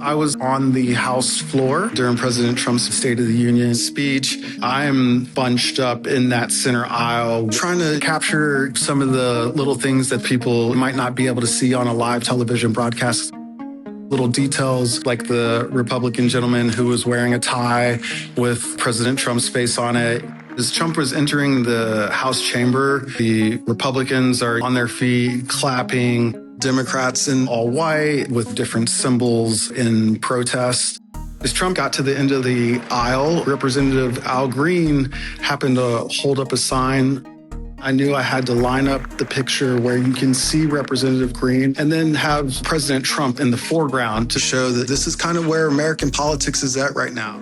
I was on the House floor during President Trump's State of the Union speech. I'm bunched up in that center aisle, trying to capture some of the little things that people might not be able to see on a live television broadcast. Little details like the Republican gentleman who was wearing a tie with President Trump's face on it. As Trump was entering the House chamber, the Republicans are on their feet clapping. Democrats in all white with different symbols in protest. As Trump got to the end of the aisle, Representative Al Green happened to hold up a sign. I knew I had to line up the picture where you can see Representative Green and then have President Trump in the foreground to show that this is kind of where American politics is at right now.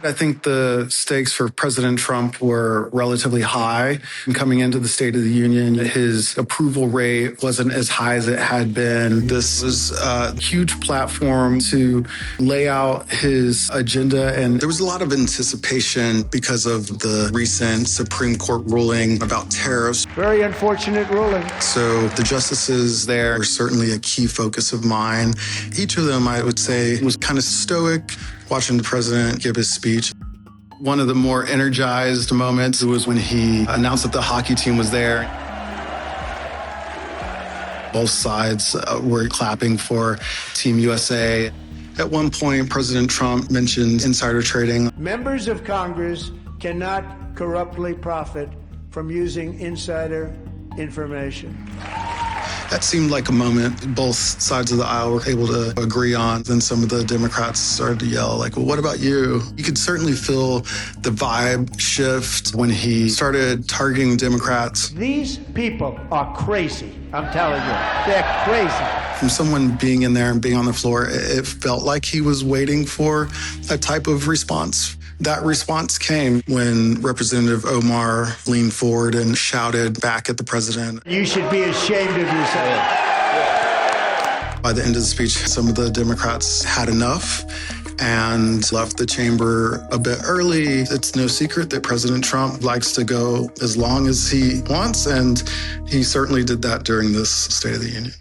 I think the stakes for President Trump were relatively high. Coming into the State of the Union, his approval rate wasn't as high as it had been. This was a huge platform to lay out his agenda, and there was a lot of anticipation because of the recent Supreme Court ruling about tariffs. Very unfortunate ruling. So the justices there were certainly a key focus of mine. Each of them, I would say, was kind of stoic, watching the president give his speech. One of the more energized moments was when he announced that the hockey team was there. Both sides were clapping for Team USA. At one point, President Trump mentioned insider trading. Members of Congress cannot corruptly profit from using insider information. That seemed like a moment both sides of the aisle were able to agree on. Then some of the Democrats started to yell, like, well, what about you? You could certainly feel the vibe shift when he started targeting Democrats. These people are crazy, I'm telling you. They're crazy. From someone being in there and being on the floor, it felt like he was waiting for a type of response. That response came when Representative Omar leaned forward and shouted back at the president. You should be ashamed of yourself. By the end of the speech, some of the Democrats had enough and left the chamber a bit early. It's no secret that President Trump likes to go as long as he wants, and he certainly did that during this State of the Union.